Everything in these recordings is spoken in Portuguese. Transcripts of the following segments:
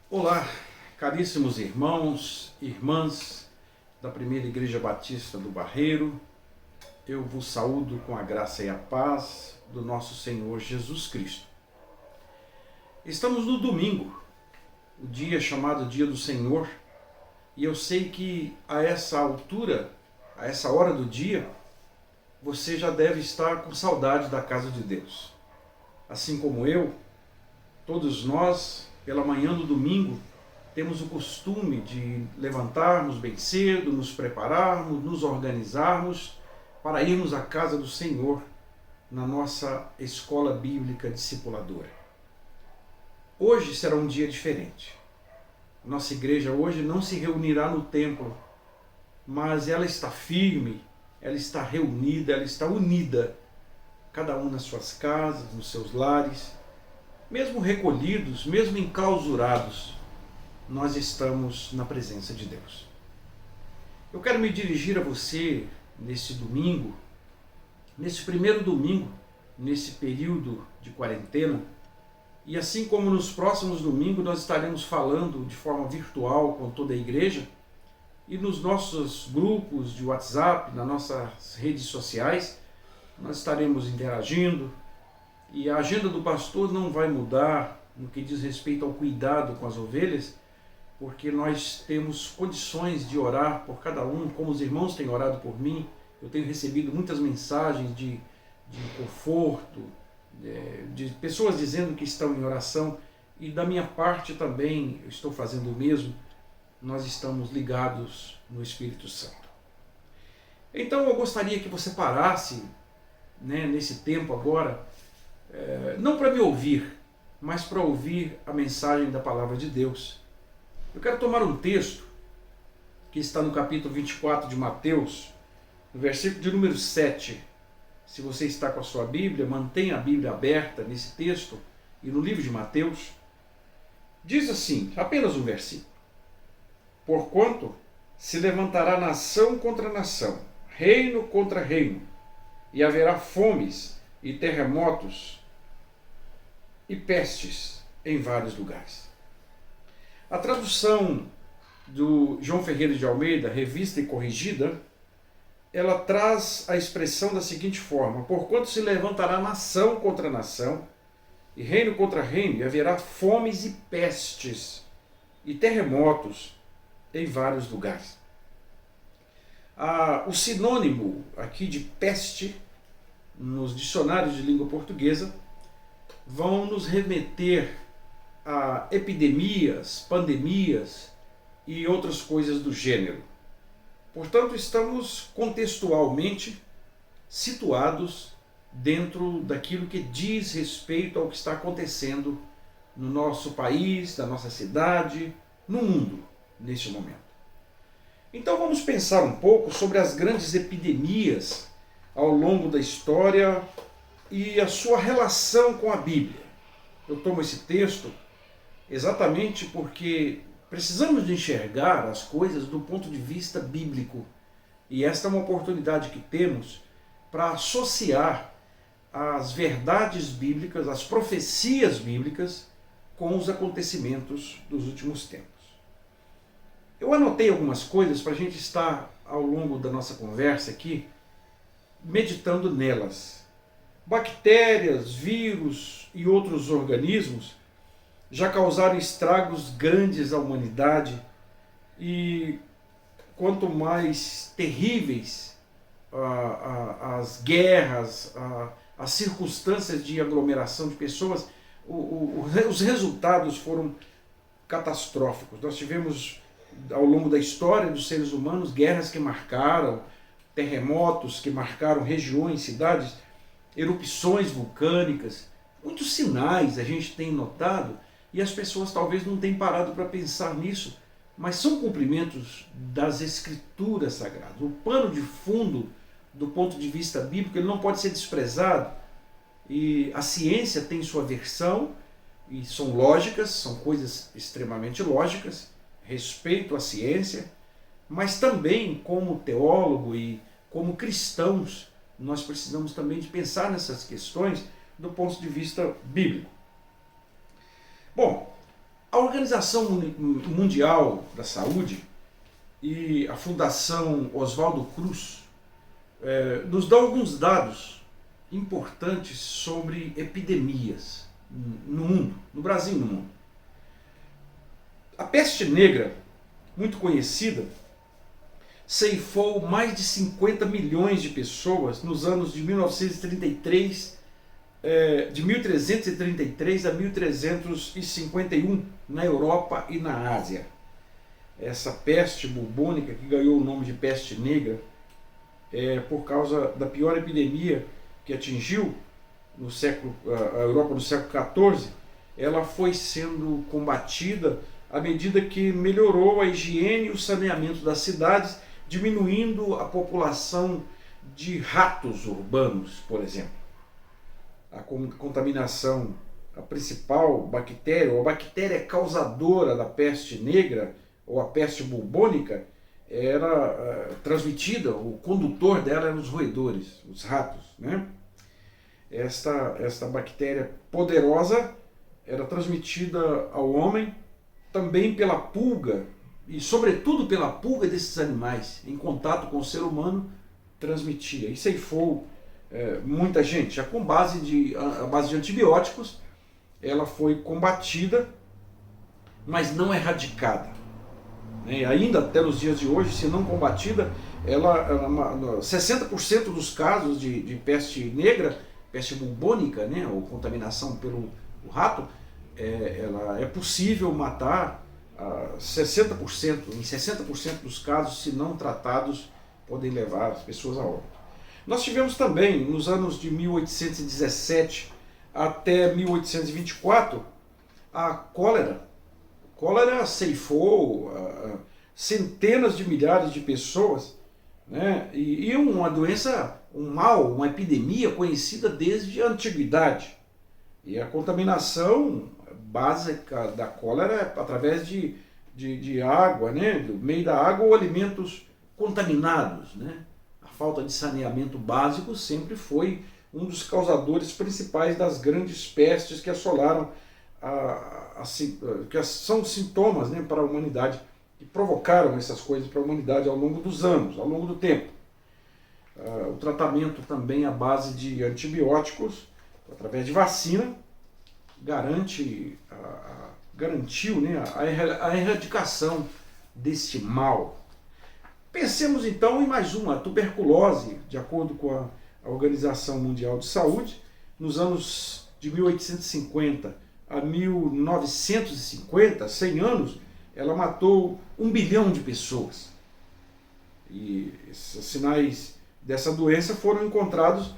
Olá, caríssimos irmãos e irmãs da Primeira Igreja Batista do Barreiro, eu vos saúdo com a graça e a paz do nosso Senhor Jesus Cristo. Estamos no domingo, o dia chamado Dia do Senhor, e eu sei que a essa altura, a essa hora do dia, você já deve estar com saudade da casa de Deus. Assim como eu, todos nós, pela manhã do domingo, temos o costume de levantarmos bem cedo, nos prepararmos, nos organizarmos para irmos à casa do Senhor na nossa escola bíblica discipuladora. Hoje será um dia diferente. Nossa igreja hoje não se reunirá no templo, mas ela está firme, ela está reunida, ela está unida, cada um nas suas casas, nos seus lares, mesmo recolhidos, mesmo enclausurados, nós estamos na presença de Deus. Eu quero me dirigir a você nesse domingo, nesse primeiro domingo, nesse período de quarentena, e assim como nos próximos domingos nós estaremos falando de forma virtual com toda a igreja, e nos nossos grupos de WhatsApp, nas nossas redes sociais, nós estaremos interagindo, e a agenda do pastor não vai mudar no que diz respeito ao cuidado com as ovelhas, porque nós temos condições de orar por cada um, como os irmãos têm orado por mim. Eu tenho recebido muitas mensagens de conforto, de pessoas dizendo que estão em oração, e da minha parte também eu estou fazendo o mesmo. Nós estamos ligados no Espírito Santo. Então eu gostaria que você parasse, nesse tempo agora, não para me ouvir, mas para ouvir a mensagem da palavra de Deus. Eu quero tomar um texto que está no capítulo 24 de Mateus, no versículo de número 7. Se você está com a sua Bíblia, mantenha a Bíblia aberta nesse texto e no livro de Mateus. Diz assim, apenas um versículo: Porquanto se levantará nação contra nação, reino contra reino, e haverá fomes e terremotos e pestes em vários lugares. A tradução do João Ferreira de Almeida, revista e corrigida, ela traz a expressão da seguinte forma: porquanto se levantará nação contra nação, e reino contra reino, e haverá fomes e pestes, e terremotos em vários lugares. O sinônimo aqui de peste, nos dicionários de língua portuguesa, vão nos remeter a epidemias, pandemias e outras coisas do gênero. Portanto, estamos contextualmente situados dentro daquilo que diz respeito ao que está acontecendo no nosso país, na nossa cidade, no mundo, neste momento. Então vamos pensar um pouco sobre as grandes epidemias ao longo da história e a sua relação com a Bíblia. Eu tomo esse texto exatamente porque precisamos de enxergar as coisas do ponto de vista bíblico. E esta é uma oportunidade que temos para associar as verdades bíblicas, as profecias bíblicas, com os acontecimentos dos últimos tempos. Eu anotei algumas coisas para a gente estar, ao longo da nossa conversa aqui, meditando nelas. Bactérias, vírus e outros organismos já causaram estragos grandes à humanidade, e quanto mais terríveis as guerras, as circunstâncias de aglomeração de pessoas, os resultados foram catastróficos. Nós tivemos, ao longo da história dos seres humanos, guerras que marcaram, terremotos que marcaram regiões, cidades, erupções vulcânicas, muitos sinais a gente tem notado, e as pessoas talvez não tenham parado para pensar nisso, mas são cumprimentos das Escrituras Sagradas. O pano de fundo, do ponto de vista bíblico, ele não pode ser desprezado, e a ciência tem sua versão, e são lógicas, são coisas extremamente lógicas, respeito à ciência, mas também como teólogo e como cristãos, nós precisamos também de pensar nessas questões do ponto de vista bíblico. Bom, A Organização Mundial da Saúde e a Fundação Oswaldo Cruz nos dão alguns dados importantes sobre epidemias no mundo, no Brasil e no mundo. A peste negra, muito conhecida, ceifou mais de 50 milhões de pessoas nos anos de 1333 a 1351 na Europa e na Ásia. Essa peste bubônica, que ganhou o nome de peste negra, por causa da pior epidemia que atingiu a Europa no século XIV, ela foi sendo combatida à medida que melhorou a higiene e o saneamento das cidades, diminuindo a população de ratos urbanos, por exemplo. A contaminação, a principal bactéria, ou a bactéria causadora da peste negra, ou a peste bubônica, era transmitida, o condutor dela eram os roedores, os ratos, né? Esta bactéria poderosa era transmitida ao homem também pela pulga, e sobretudo pela pulga desses animais, em contato com o ser humano, transmitia. E ceifou muita gente. Já com base de antibióticos, ela foi combatida, mas não erradicada. Ainda até nos dias de hoje, se não combatida, 60% dos casos de peste negra, peste bubônica, né, ou contaminação pelo rato, ela é possível matar 60%, em 60% dos casos, se não tratados, podem levar as pessoas a óbito. Nós tivemos também, nos anos de 1817 até 1824, a cólera. A cólera ceifou centenas de milhares de pessoas, né? E uma doença, um mal, uma epidemia conhecida desde a antiguidade. E a contaminação básica da cólera é através de água, né? Do meio da água, ou alimentos contaminados, né? A falta de saneamento básico sempre foi um dos causadores principais das grandes pestes que assolaram que são sintomas, né, para a humanidade, que provocaram essas coisas para a humanidade ao longo dos anos, ao longo do tempo. O tratamento também à base de antibióticos, através de vacina, garantiu, né, a erradicação deste mal. Pensemos então em mais uma, a tuberculose, de acordo com a Organização Mundial de Saúde, nos anos de 1850 a 1950, 100 anos, ela matou 1 bilhão de pessoas. E esses sinais dessa doença foram encontrados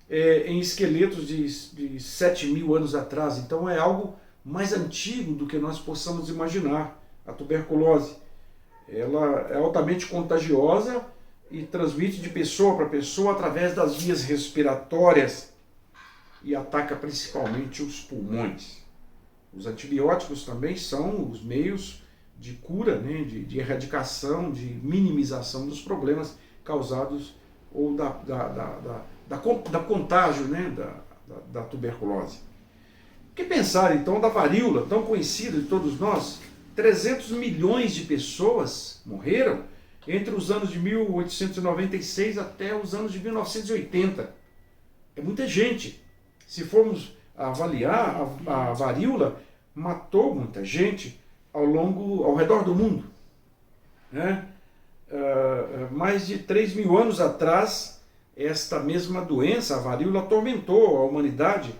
em esqueletos de 7 mil anos atrás. Então é algo mais antigo do que nós possamos imaginar, a tuberculose. Ela é altamente contagiosa e transmite de pessoa para pessoa através das vias respiratórias e ataca principalmente os pulmões. Os antibióticos também são os meios de cura, né, de erradicação, de minimização dos problemas causados ou da contágio, né, da tuberculose. O que pensar então da varíola, tão conhecida de todos nós? 300 milhões de pessoas morreram entre os anos de 1896 até os anos de 1980. É muita gente. Se formos avaliar, a varíola matou muita gente ao redor do mundo, né? Mais de 3 mil anos atrás, esta mesma doença, a varíola, atormentou a humanidade.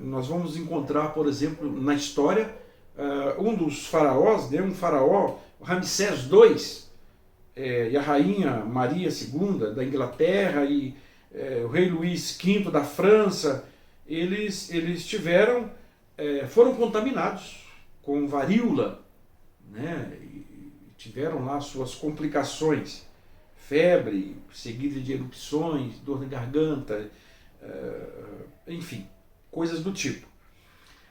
Nós vamos encontrar, por exemplo, na história, um dos faraós, né, um faraó, Ramsés II, e a rainha Maria II da Inglaterra e o rei Luís V da França, eles foram contaminados com varíola, né, e tiveram lá suas complicações, febre, seguida de erupções, dor na garganta, enfim, coisas do tipo.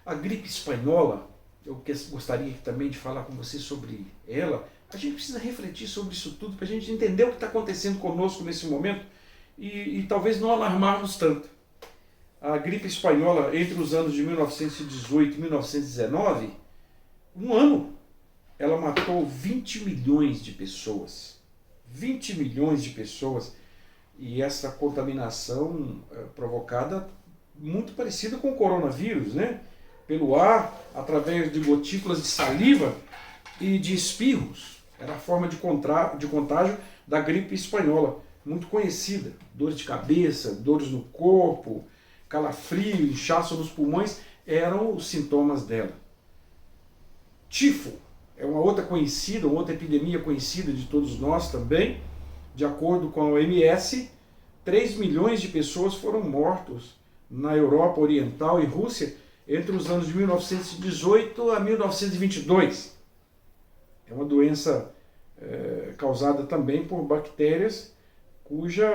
A gripe espanhola, eu gostaria também de falar com você sobre ela. A gente precisa refletir sobre isso tudo para a gente entender o que está acontecendo conosco nesse momento e talvez não alarmarmos tanto. A gripe espanhola, entre os anos de 1918 e 1919, um ano, ela matou 20 milhões de pessoas. 20 milhões de pessoas. E essa contaminação provocada, muito parecida com o coronavírus, né? Pelo ar, através de gotículas de saliva e de espirros. Era a forma de contágio da gripe espanhola, muito conhecida. Dores de cabeça, dores no corpo, calafrio, inchaço nos pulmões, eram os sintomas dela. Tifo é uma outra conhecida, uma outra epidemia conhecida de todos nós também. De acordo com a OMS, 3 milhões de pessoas foram mortas na Europa Oriental e Rússia entre os anos de 1918 a 1922. É uma doença causada também por bactérias cuja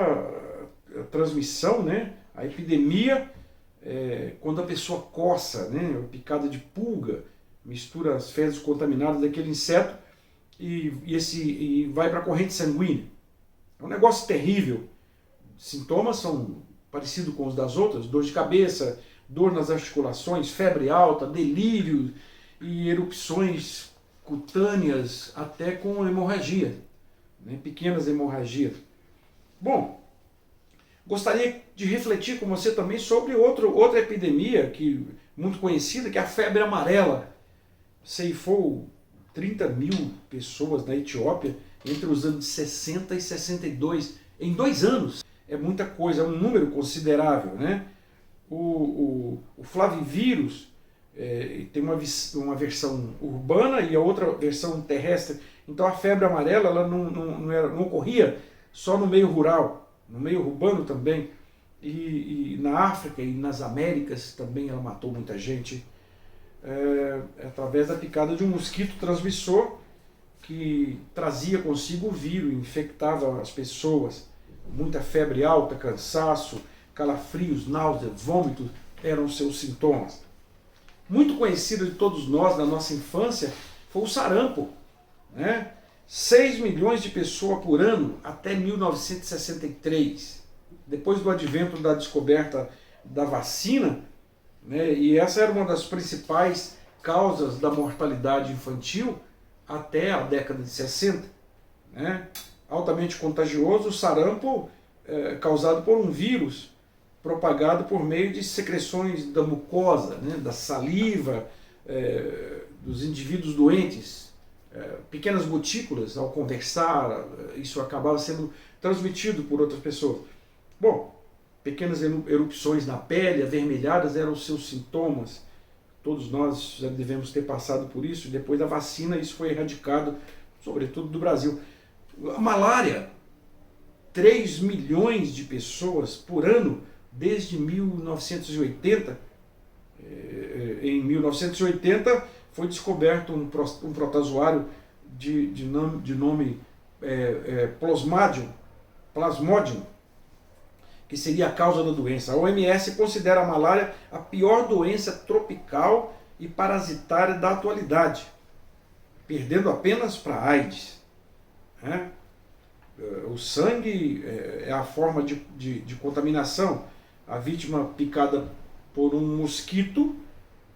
transmissão, né, a epidemia, quando a pessoa coça, né, picada de pulga, mistura as fezes contaminadas daquele inseto e vai para a corrente sanguínea. É um negócio terrível. Sintomas são parecidos com os das outras: dor de cabeça, dor nas articulações, febre alta, delírio e erupções cutâneas, até com hemorragia, né? Pequenas hemorragias. Bom, gostaria de refletir com você também sobre outra epidemia muito conhecida, que é a febre amarela. Ceifou 30 mil pessoas na Etiópia entre os anos 60 e 62, em 2 anos. É muita coisa, é um número considerável, né? O flavivírus tem uma versão urbana e a outra versão terrestre. Então a febre amarela ela não ocorria só no meio rural, no meio urbano também. E na África e nas Américas também ela matou muita gente. Através da picada de um mosquito transmissor que trazia consigo o vírus, infectava as pessoas. Muita febre alta, cansaço, calafrios, náuseas, vômitos eram seus sintomas. Muito conhecido de todos nós na nossa infância foi o sarampo, né? 6 milhões de pessoas por ano até 1963. Depois do advento da descoberta da vacina, né, e essa era uma das principais causas da mortalidade infantil até a década de 60. Né? Altamente contagioso, o sarampo causado por um vírus propagado por meio de secreções da mucosa, né, da saliva dos indivíduos doentes. Pequenas gotículas, ao conversar, isso acabava sendo transmitido por outras pessoas. Bom, pequenas erupções na pele, avermelhadas, eram os seus sintomas. Todos nós já devemos ter passado por isso. Depois da vacina, isso foi erradicado, sobretudo do Brasil. A malária, 3 milhões de pessoas por ano, desde 1980. Em 1980 foi descoberto um protozoário de nome Plasmodium, que seria a causa da doença. A OMS considera a malária a pior doença tropical e parasitária da atualidade, perdendo apenas para a AIDS. Né? O sangue é a forma de contaminação. A vítima picada por um mosquito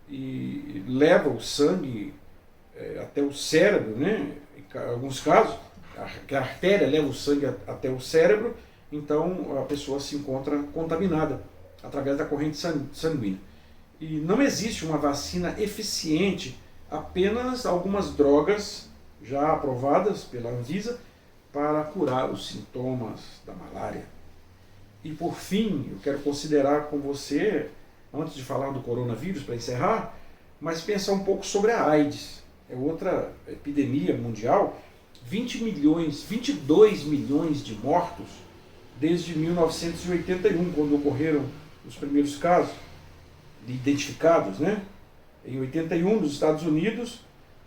e leva o sangue até o cérebro, né? Em alguns casos, a artéria leva o sangue até o cérebro. Então a pessoa se encontra contaminada através da corrente sanguínea. E não existe uma vacina eficiente, apenas algumas drogas já aprovadas pela Anvisa para curar os sintomas da malária. E por fim, eu quero considerar com você, antes de falar do coronavírus, para encerrar, mas pensar um pouco sobre a AIDS. É outra epidemia mundial, 22 milhões de mortos, desde 1981, quando ocorreram os primeiros casos identificados, né? Em 81, nos Estados Unidos,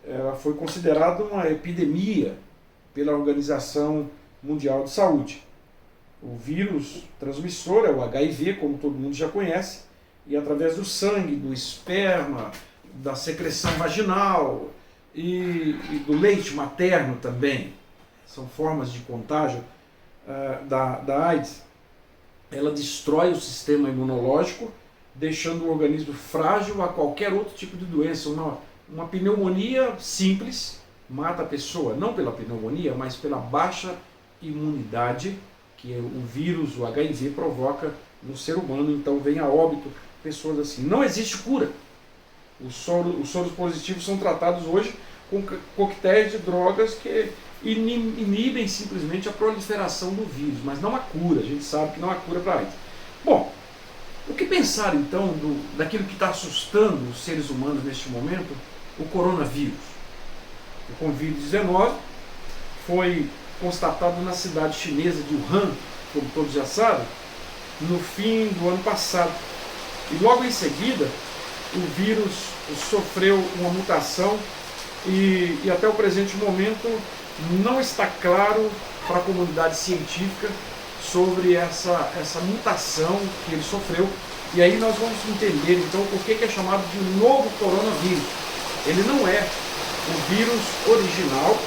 ela foi considerada uma epidemia pela Organização Mundial de Saúde. O vírus transmissor é o HIV, como todo mundo já conhece, e através do sangue, do esperma, da secreção vaginal e do leite materno também, são formas de contágio da AIDS. Ela destrói o sistema imunológico deixando o organismo frágil a qualquer outro tipo de doença. Uma pneumonia simples mata a pessoa, não pela pneumonia, mas pela baixa imunidade que o vírus, o HIV, provoca no ser humano. Então vem a óbito pessoas assim. Não existe cura. Os soros positivos são tratados hoje com coquetéis de drogas que inibem simplesmente a proliferação do vírus, mas não há cura. A gente sabe que não há cura para isso. Bom, o que pensar então daquilo que está assustando os seres humanos neste momento? O coronavírus. O Covid-19 foi constatado na cidade chinesa de Wuhan, como todos já sabem, no fim do ano passado. E logo em seguida, o vírus sofreu uma mutação e até o presente momento não está claro para a comunidade científica sobre essa mutação que ele sofreu. E aí nós vamos entender então por que é chamado de novo coronavírus. Ele não é o vírus original,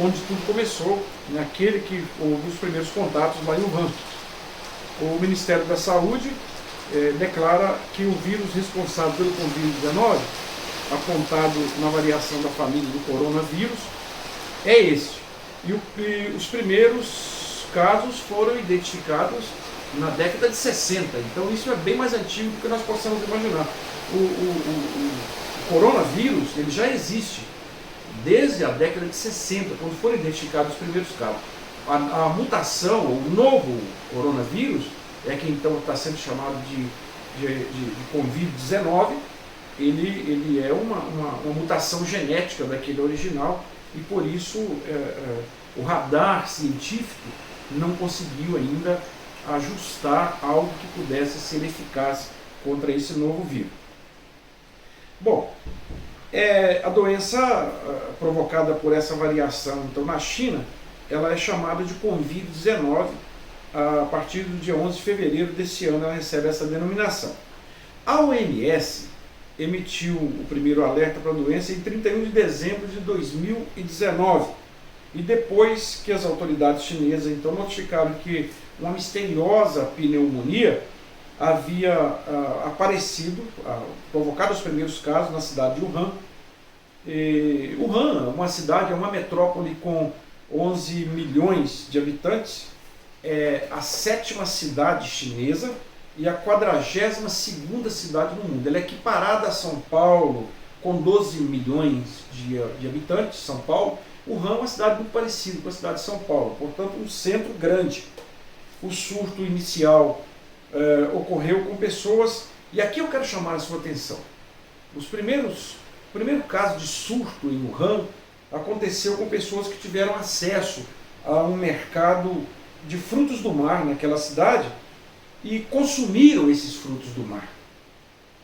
onde tudo começou, naquele que houve os primeiros contatos lá em Wuhan. O Ministério da Saúde declara que o vírus responsável pelo Covid-19, apontado na variação da família do coronavírus, é esse. E os primeiros casos foram identificados na década de 60. Então isso é bem mais antigo do que nós possamos imaginar. O coronavírus ele já existe desde a década de 60, quando foram identificados os primeiros casos. A mutação, o novo coronavírus, é que então está sendo chamado de Covid-19, ele é uma mutação genética daquele original e por isso o radar científico não conseguiu ainda ajustar algo que pudesse ser eficaz contra esse novo vírus. Bom, a doença provocada por essa variação, então na China, ela é chamada de Covid-19. A partir do dia 11 de fevereiro desse ano ela recebe essa denominação. A OMS emitiu o primeiro alerta para a doença em 31 de dezembro de 2019 e depois que as autoridades chinesas então notificaram que uma misteriosa pneumonia havia aparecido, provocado os primeiros casos na cidade de Wuhan. Wuhan, uma cidade, é uma metrópole com 11 milhões de habitantes, é a 7ª cidade chinesa e a 42ª cidade no mundo. Ela é equiparada a São Paulo, com 12 milhões de habitantes, São Paulo. Wuhan é uma cidade muito parecida com a cidade de São Paulo, portanto um centro grande. O surto inicial ocorreu com pessoas, e aqui eu quero chamar a sua atenção. O primeiro caso de surto em Wuhan aconteceu com pessoas que tiveram acesso a um mercado de frutos do mar naquela cidade e consumiram esses frutos do mar.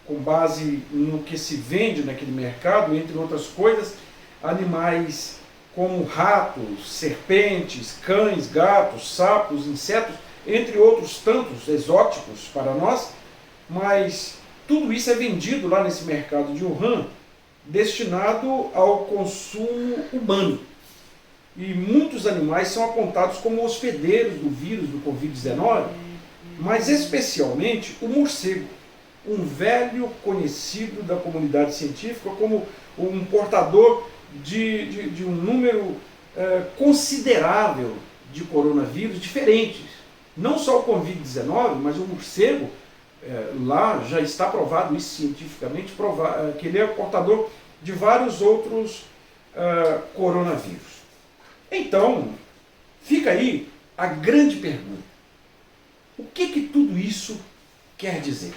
Com base no que se vende naquele mercado, entre outras coisas, animais como ratos, serpentes, cães, gatos, sapos, insetos, entre outros tantos exóticos para nós, mas tudo isso é vendido lá nesse mercado de Wuhan, destinado ao consumo humano. E muitos animais são apontados como hospedeiros do vírus do Covid-19, mas especialmente o morcego, um velho conhecido da comunidade científica como um portador de um número considerável de coronavírus diferentes. Não só o Covid-19, mas o morcego, lá já está provado isso cientificamente, que ele é portador de vários outros coronavírus. Então, fica aí a grande pergunta. O que tudo isso quer dizer?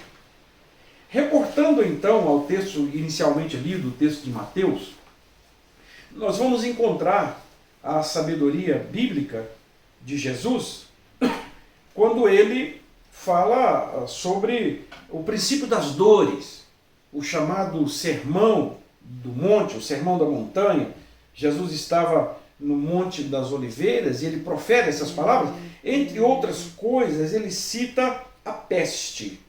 Reportando então ao texto inicialmente lido, o texto de Mateus, nós vamos encontrar a sabedoria bíblica de Jesus quando ele fala sobre o princípio das dores, o chamado sermão do monte, o sermão da montanha. Jesus estava no Monte das Oliveiras e ele profere essas palavras. Entre outras coisas, ele cita a peste.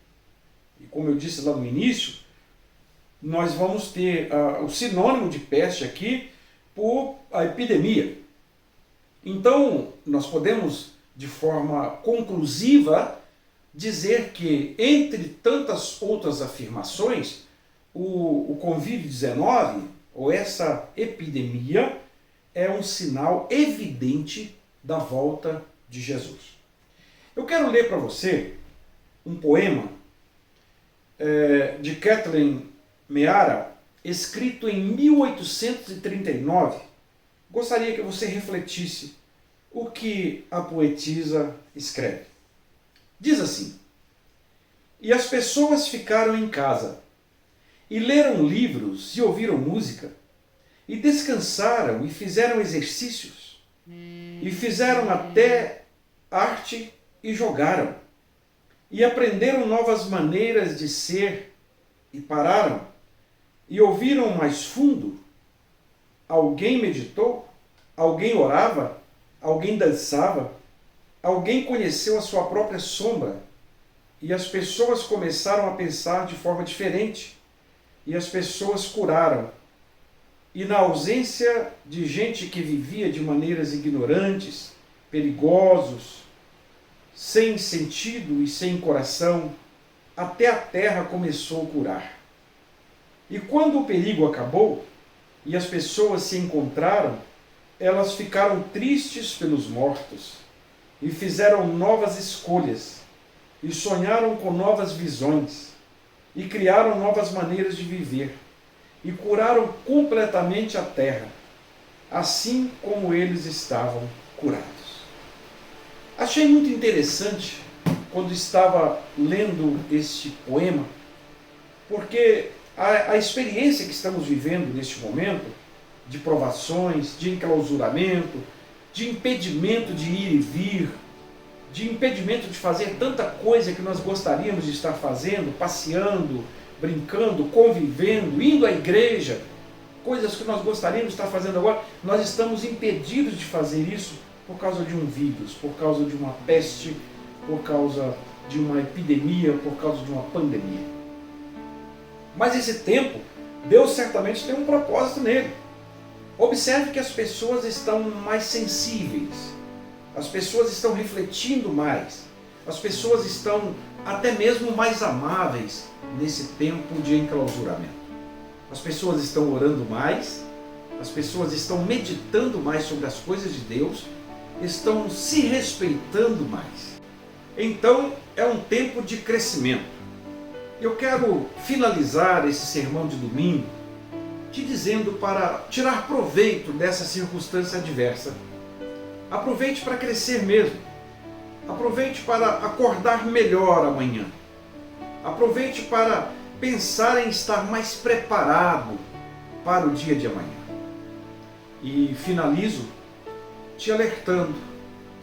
E como eu disse lá no início, nós vamos ter o sinônimo de peste aqui por a epidemia. Então, nós podemos, de forma conclusiva, dizer que, entre tantas outras afirmações, o Covid-19, ou essa epidemia, é um sinal evidente da volta de Jesus. Eu quero ler para você um poema de Kathleen Meara, escrito em 1839. Gostaria que você refletisse o que a poetisa escreve. Diz assim: e as pessoas ficaram em casa, e leram livros, e ouviram música, e descansaram, e fizeram exercícios, e fizeram até arte, e jogaram, e aprenderam novas maneiras de ser, e pararam, e ouviram mais fundo. Alguém meditou, alguém orava, alguém dançava, alguém conheceu a sua própria sombra, e as pessoas começaram a pensar de forma diferente, e as pessoas curaram. E na ausência de gente que vivia de maneiras ignorantes, perigosos, sem sentido e sem coração, até a terra começou a curar. E quando o perigo acabou e as pessoas se encontraram, elas ficaram tristes pelos mortos e fizeram novas escolhas e sonharam com novas visões e criaram novas maneiras de viver e curaram completamente a terra, assim como eles estavam curados. Achei muito interessante quando estava lendo este poema, porque a experiência que estamos vivendo neste momento, de provações, de enclausuramento, de impedimento de ir e vir, de impedimento de fazer tanta coisa que nós gostaríamos de estar fazendo, passeando, brincando, convivendo, indo à igreja, coisas que nós gostaríamos de estar fazendo agora, nós estamos impedidos de fazer isso por causa de um vírus, por causa de uma peste, por causa de uma epidemia, por causa de uma pandemia. Mas esse tempo, Deus certamente tem um propósito nele. Observe que as pessoas estão mais sensíveis, as pessoas estão refletindo mais, as pessoas estão até mesmo mais amáveis nesse tempo de enclausuramento. As pessoas estão orando mais, as pessoas estão meditando mais sobre as coisas de Deus, estão se respeitando mais. Então é um tempo de crescimento. Eu quero finalizar esse sermão de domingo te dizendo para tirar proveito dessa circunstância adversa. Aproveite para crescer mesmo. Aproveite para acordar melhor amanhã. Aproveite para pensar em estar mais preparado para o dia de amanhã. E finalizo te alertando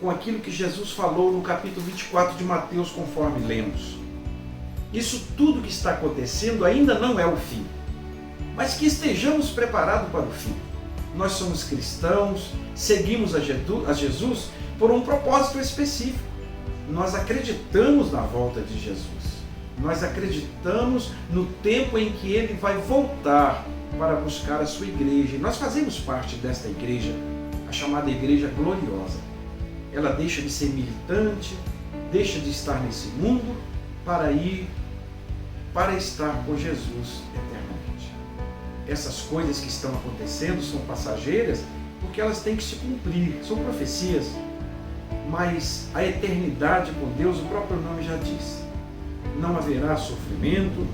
com aquilo que Jesus falou no capítulo 24 de Mateus, conforme lemos. Isso tudo que está acontecendo ainda não é o fim, mas que estejamos preparados para o fim. Nós somos cristãos, seguimos a Jesus por um propósito específico. Nós acreditamos na volta de Jesus. Nós acreditamos no tempo em que Ele vai voltar para buscar a sua igreja. E nós fazemos parte desta igreja, a chamada Igreja Gloriosa. Ela deixa de ser militante, deixa de estar nesse mundo para ir para estar com Jesus eternamente. Essas coisas que estão acontecendo são passageiras porque elas têm que se cumprir, são profecias. Mas a eternidade com Deus, o próprio nome já diz. Não haverá sofrimento,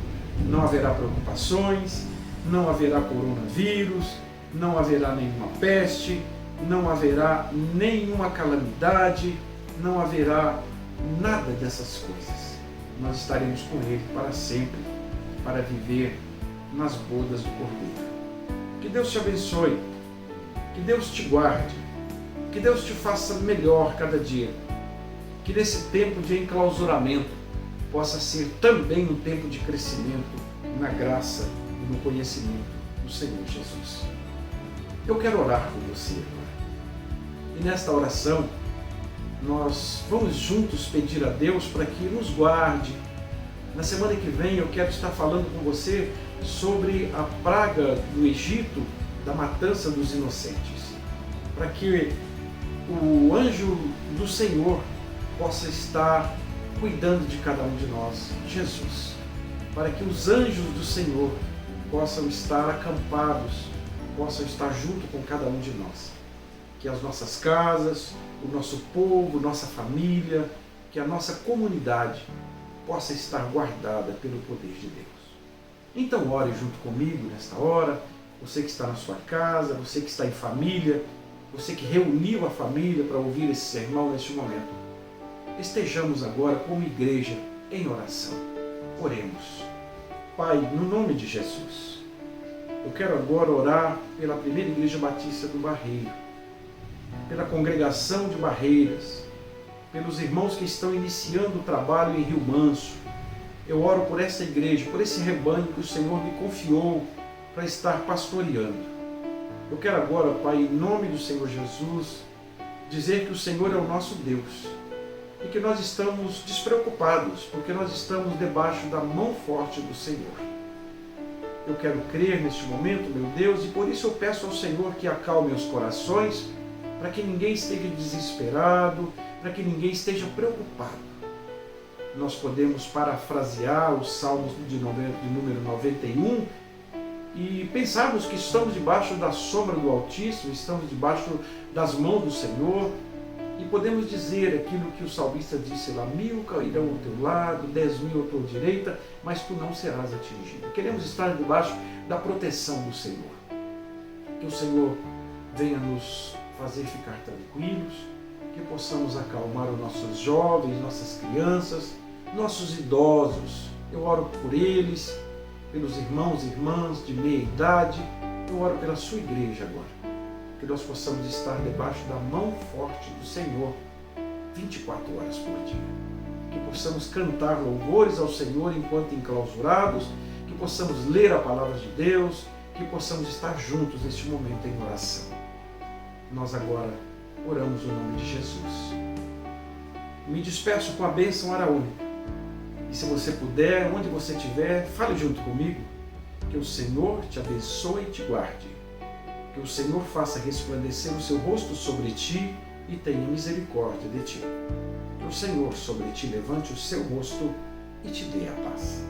não haverá preocupações, não haverá coronavírus, não haverá nenhuma peste, não haverá nenhuma calamidade, não haverá nada dessas coisas. Nós estaremos com Ele para sempre, para viver nas bodas do Cordeiro. Que Deus te abençoe, que Deus te guarde, que Deus te faça melhor cada dia, que nesse tempo de enclausuramento possa ser também um tempo de crescimento na graça e no conhecimento do Senhor Jesus. Eu quero orar com você agora. E nesta oração, nós vamos juntos pedir a Deus para que nos guarde. Na semana que vem eu quero estar falando com você sobre a praga do Egito, da matança dos inocentes, para que o anjo do Senhor possa estar cuidando de cada um de nós, Jesus, para que os anjos do Senhor possam estar acampados, possam estar junto com cada um de nós. Que as nossas casas, o nosso povo, nossa família, que a nossa comunidade possa estar guardada pelo poder de Deus. Então ore junto comigo nesta hora, você que está na sua casa, você que está em família, você que reuniu a família para ouvir esse sermão neste momento. Estejamos agora como igreja em oração. Oremos. Pai, no nome de Jesus, eu quero agora orar pela primeira Igreja Batista do Barreiro, pela congregação de Barreiras, pelos irmãos que estão iniciando o trabalho em Rio Manso. Eu oro por essa igreja, por esse rebanho que o Senhor me confiou para estar pastoreando. Eu quero agora, Pai, em nome do Senhor Jesus, dizer que o Senhor é o nosso Deus e que nós estamos despreocupados, porque nós estamos debaixo da mão forte do Senhor. Eu quero crer neste momento, meu Deus, e por isso eu peço ao Senhor que acalme os corações, para que ninguém esteja desesperado, para que ninguém esteja preocupado. Nós podemos parafrasear os Salmos de número 91 e pensarmos que estamos debaixo da sombra do Altíssimo, estamos debaixo das mãos do Senhor, e podemos dizer aquilo que o salmista disse lá: 1000 cairão ao teu lado, 10.000 à tua direita, mas tu não serás atingido. Queremos estar debaixo da proteção do Senhor. Que o Senhor venha nos fazer ficar tranquilos, que possamos acalmar os nossos jovens, nossas crianças, nossos idosos. Eu oro por eles, pelos irmãos e irmãs de meia idade. Eu oro pela sua igreja agora. Que nós possamos estar debaixo da mão forte do Senhor 24 horas por dia. Que possamos cantar louvores ao Senhor enquanto enclausurados, que possamos ler a palavra de Deus, que possamos estar juntos neste momento em oração. Nós agora oramos no nome de Jesus. Me despeço com a bênção araúnica. E se você puder, onde você estiver, fale junto comigo. Que o Senhor te abençoe e te guarde. Que o Senhor faça resplandecer o seu rosto sobre ti e tenha misericórdia de ti. Que o Senhor sobre ti levante o seu rosto e te dê a paz.